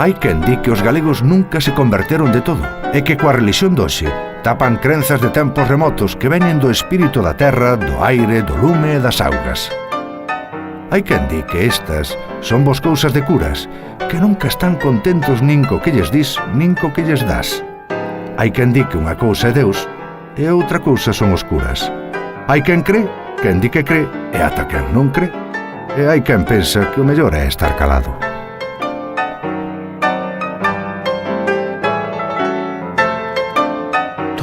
Hai quen di que os galegos nunca se converteron de todo e que coa relixión doxe tapan crenzas de tempos remotos que veñen do espírito da terra, do aire, do lume e das augas. Hai quen di que estas son vos cousas de curas, que nunca están contentos nin co que lles dis, nin co que lles das. Hai quen di que unha cousa é Deus e outra cousa son os curas. Hai quen cree, quen di que cree e ata quen non cree. E hai quen pensa que o mellor é estar calado.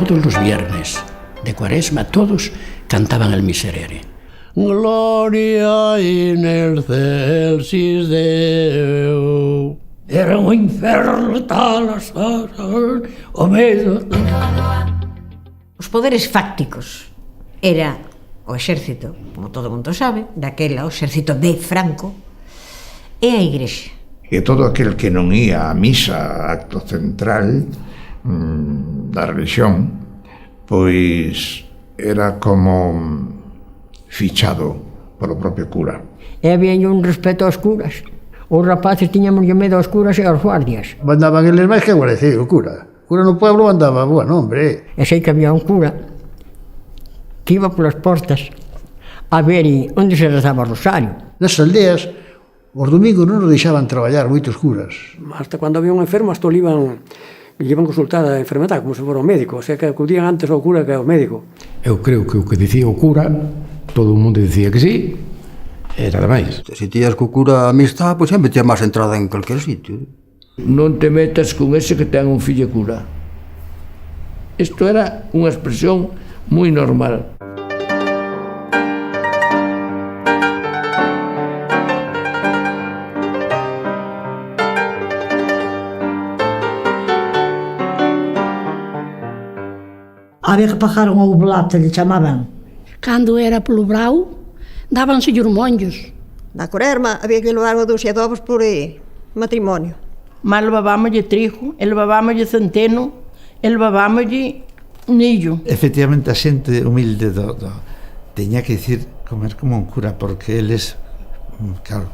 Todos los viernes de Cuaresma, todos cantaban el Miserere. Gloria in excelsis Deo. Era un inferno tal o medo. Os poderes fácticos era o exército, como todo mundo sabe, daquela o exército de Franco, e a Igrexa. E todo aquel que non ia á misa, acto central da religión, pois era como fichado polo propio cura. E había un respeto aos curas. Os rapaces tiñamos medo aos curas e aos guardias. Mandaban eles máis que agradecido, o cura. O cura no pueblo andaba, bueno, hombre. E sei que había un cura que iba polas portas a ver onde se rezaba o rosario. Nas aldeas, os domingos non nos deixaban traballar moitos curas. Hasta cando había un enfermo, hasta o iban consultar a enfermedade como se fora un médico, o sea que acudían antes ao cura que ao médico. Eu creo que o que dicía o cura, todo o mundo dicía que sí, era demais. Se tías co cura amistad, pois sempre tías máis entrada en calquer sitio. Non te metas con ese que ten un fillo cura. Isto era unha expresión moi normal. Había que pagar un oblate, lle chamaban. Cando era polo brau, dábanse monllos. Na Corerma había que levar unha dúcia de ovos por matrimonio. Mas levámoslle trigo, e levámoslle centeno, e levámoslle nillo. Efectivamente, a xente humilde teña que dicir comer como un cura, porque eles, claro,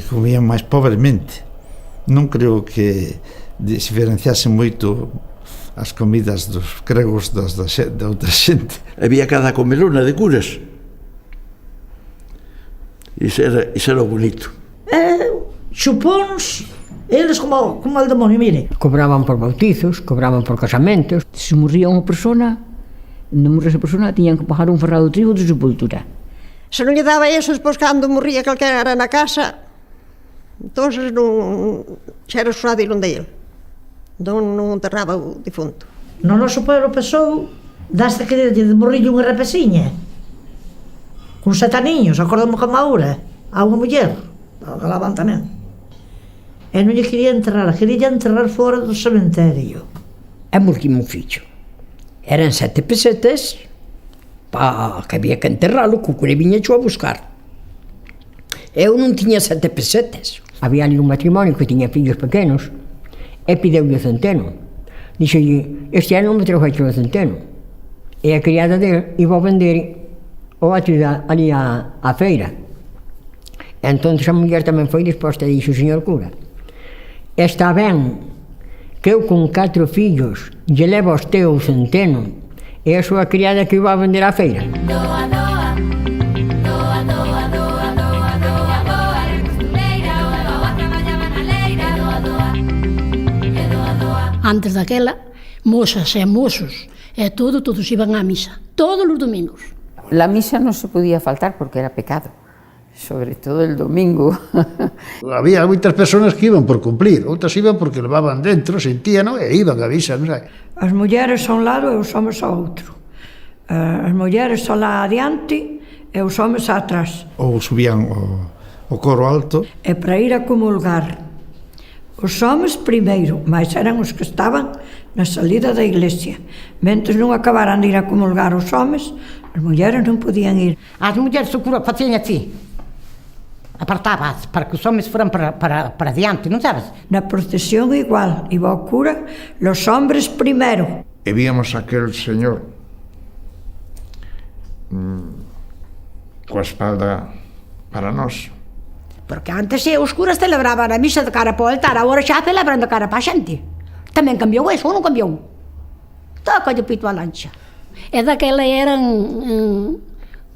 comían máis pobremente. Non creo que diferenciasen moito as comidas dos gregos da outra xente. Había cada comelona de curas. Iso era bonito. Xupóns, eles como el demonio, mire. Cobraban por bautizos, cobraban por casamentos. Se morría unha persona, non morría esa persona, tiñan que pagar un ferrado de trigo de sepultura. Se non lle daba eso, despois cando morría calquera na casa, entón xa era xurado e non de ele. Non enterraba o difunto. No noso pueblo pesou, daste que de morrillo unha repesiña. Con 7 niños, acordamos como ahora, a unha muller, a galaban tamén. E non lle quería enterrar fora do cementerio. E morguime un fillo. Eran 7 pesetes, que había que enterralo, que o cura viña a buscar. Eu non tiña 7 pesetes. Había ali un matrimonio que tiña fillos pequenos, e pideu-lhe o centeno. Dixolle, este ano non me trajo o centeno. E a criada dele iba a vender o atrio ali á feira. E entón a muller tamén foi disposta e dixo, señor cura, está ben que eu con 4 fillos lle levo a usted o centeno e a súa criada que iba a vender á feira. Antes daquela, moças e mozos e todos iban á misa, todos os domingos. La misa non se podía faltar porque era pecado, sobre todo el domingo. Había moitas persoas que iban por cumplir, outras iban porque levaban dentro, sentían, e iban a misa, non sei. As mulleres a un lado e os homes a outro. As mulleres só lá adiante e os homes atrás. Ou subían o coro alto. E para ir a comulgar. Os homes primeiro, mas eran os que estaban na salida da iglesia. Mentres non acabaran de ir a comulgar os homes, as mulleres non podían ir. As mulleres o cura facían así, apartaban para que os homes foran para diante, non sabes? Na procesión igual, iba o cura, los hombres primero. E víamos aquel señor coa espalda para nós, Porque antes os curas celebraban a misa de cara para o altar, agora xa celebran de cara para a xente. Tamén cambiou eso ou non cambiou? Toca de pito a lancha. E daquela eran,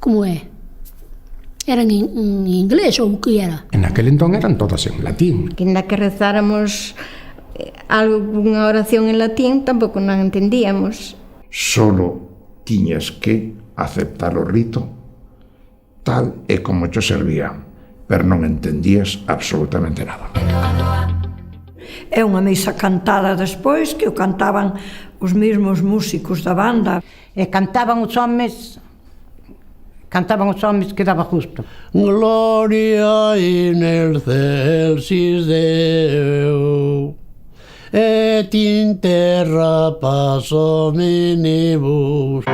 como é? Eran en inglés ou o que era? En aquel entón eran todas en latín. Que na que rezáramos algunha oración en latín tampouco non entendíamos. Solo tiñas que aceptar o rito tal e como cho servía, pero non entendías absolutamente nada. É unha misa cantada despois, que o cantaban os mesmos músicos da banda. E cantaban os homes que daba justo. Gloria in excelsis Deo, et in terra paz hominibus.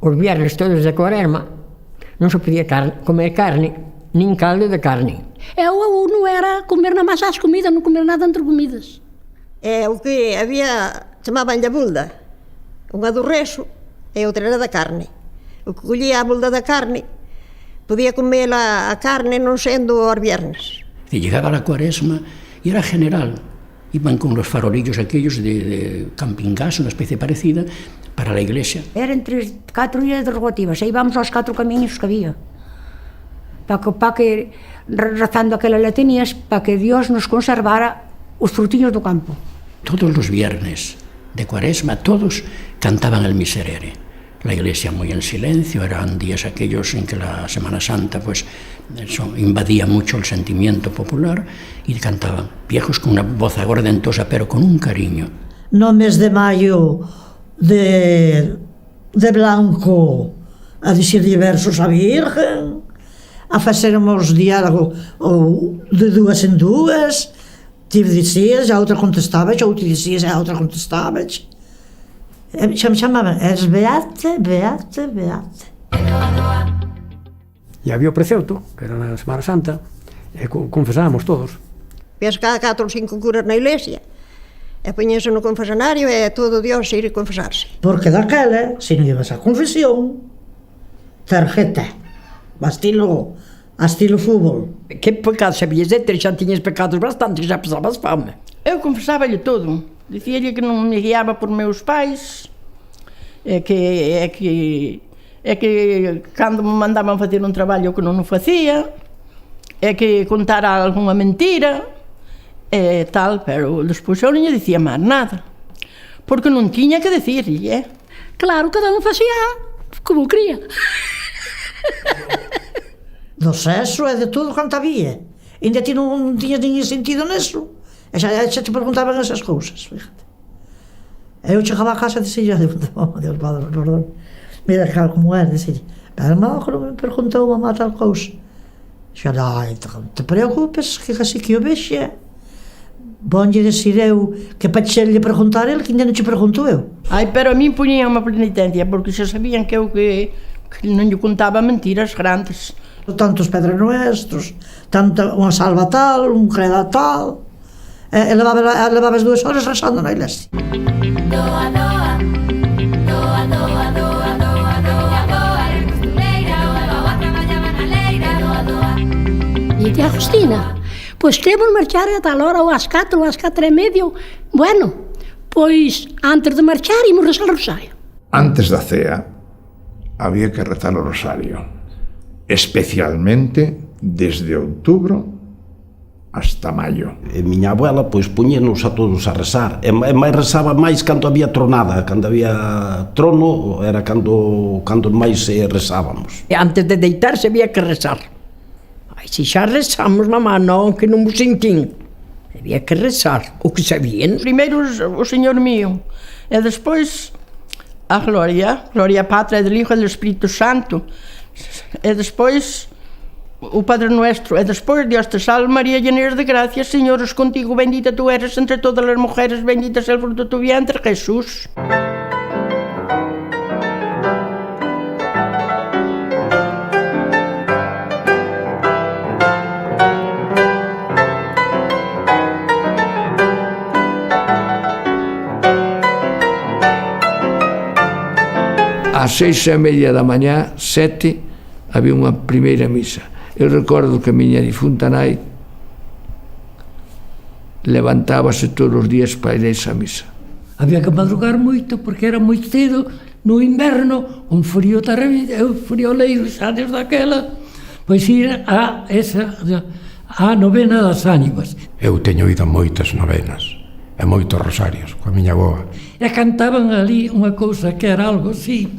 Os viernes todos de Cuaresma non se podía comer carne, nin caldo de carne. Eu non era comer na masa as comidas, non comer nada entre comidas. O que había, chamaban a bulda, unha do reso e outra era da carne. O que collía a bulda da carne, podía comer a carne non sendo os viernes. Llegaba la Cuaresma y era general. Iban con los farolillos aquellos de camping gas, una especie parecida, para la iglesia. Eran 4 días de rogativas, e íbamos aos 4 camiños que había. Para que rezando aquelas letanías, para que Dios nos conservara os frutillos do campo. Todos los viernes de Cuaresma, todos cantaban el Miserere. La iglesia muy en silencio, eran días aquellos en que la Semana Santa pues eso invadía mucho el sentimiento popular y cantaban, viejos con una voz aguardentosa pero con un cariño. No mes de maio de blanco a dicirlle versos á Virgen, a facermos diálogo ou de dúas en dúas, ti dicías, a outra contestabas, ou ti dicías, a outra contestabas. Xa me chamaban, és beate, beate, beate. E había o preceuto, que era na Semana Santa, e confesábamos todos. Vias cada 4 ou 5 curas na iglesia, e poñense no confesionario e todo Dios ir a confesarse. Porque daquela, se non ibas a confesión, tarjeta, a estilo fútbol. Que pecado sabias de ter, xa tiñas pecados bastante, xa pasabas fame. Eu confesáballe todo. Dicíalle que non me guiaba por meus pais, e que cando me mandaban facer un traballo que non o facía, e que contara algunha mentira, e tal, pero despois eu non lle dicía máis nada, porque non tiña que dicirlle. Claro, cada un facía como cría. Do sexo e de todo quanto había. Ainda ti non tiñas ningún sentido neso. E xa te preguntaban esas cousas, fíjate. Eu chegaba a casa e dixía, oh, Dios Padre, perdón, mira como é, dixía, pero non, que non me preguntou mamá tal cousa. Xa, ai, te preocupes, que así que o vexe. Vonlle dicir eu que para lle preguntar el, que ainda non che pregunto eu. Ai, pero a min poñían unha penitencia, porque xa sabían que eu que non lle contaba mentiras grandes. Tantos Padre Nuestros, tanto unha salva tal, un creda tal. E levabas 2 horas rezando na iglesia. Doa, doa, doa, doa, doa, doa, doa, doa, eres costureira, doa, doa, traballaba na leira, doa, doa. E tia Justina, pois queremos marchar a tal hora, ou ás 4, ou ás 4:30. Bueno, pois antes de marchar imos rezar o rosario. Antes da cea había que rezar o rosario, especialmente desde outubro hasta maio. E miña abuela, pois, puñenos a todos a rezar. E máis rezaba máis cando había tronada. Cando había trono, era cando máis rezábamos. E antes de deitarse había que rezar. Ai, se xa rezamos, mamá, non, que non vos sentín. Había que rezar, o que sabían. Primeiro o Señor mío, e despois a Gloria Patria, del Hijo e del Espírito Santo, e despois o Padre Nuestro, e despois Dios te salve María, llena eres de gracia, Señor es contigo, bendita tú eres entre todas las mujeres, bendito es el fruto de tu vientre, Jesús. ás 6:30 da mañá, 7, había unha primeira misa. Eu recordo que a miña difunta nai levantábase todos os días para ir a esa misa. Había que madrugar moito porque era moi cedo no inverno, un frío terrible, eu frioleiro xa desde aquela, pois ir a novena das ánimas. Eu teño ido a moitas novenas e moitos rosarios coa miña avoa. E cantaban ali unha cousa que era algo así: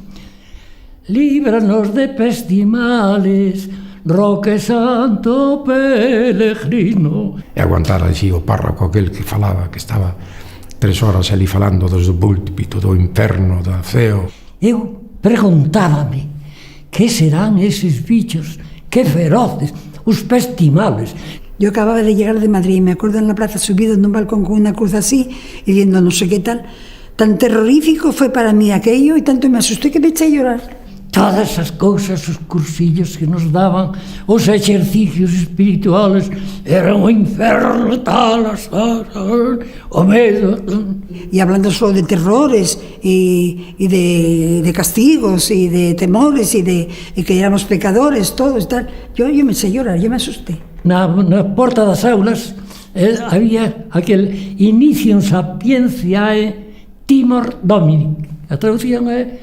líbranos de pestimales, Roque Santo Peregrino. E aguantar así o párroco aquel que falaba, que estaba 3 horas ali falando desde o púlpito, do inferno, do ceo. Eu preguntábame que serán eses bichos, que feroces, os pestimales. Yo acababa de llegar de Madrid y me acuerdo en la plaza subido en un balcón con una cruz así y viendo no sé qué tal. Tan terrorífico fue para mí aquello y tanto me asusté que me eché a llorar. Todas esas cousas, os cursillos que nos daban, os exercicios espirituales, eran o inferno tal, o medo. Y hablando solo de terrores y de castigos y de temores y que éramos pecadores, todo y tal, yo me eché a llorar, yo me asusté. Na porta das aulas había aquel Inicium Sapientiae Timor Domini. A traducción é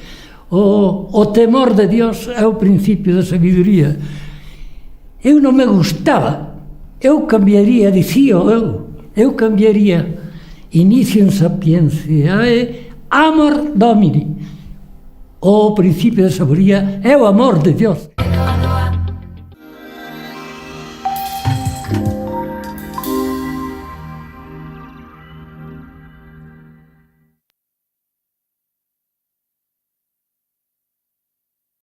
o temor de Dios é o principio da sabiduría. Eu non me gustaba, eu cambiaría, dicía eu cambiaría Inicium Sapientiae Amor Domini. O principio da sabiduría é o amor de Dios.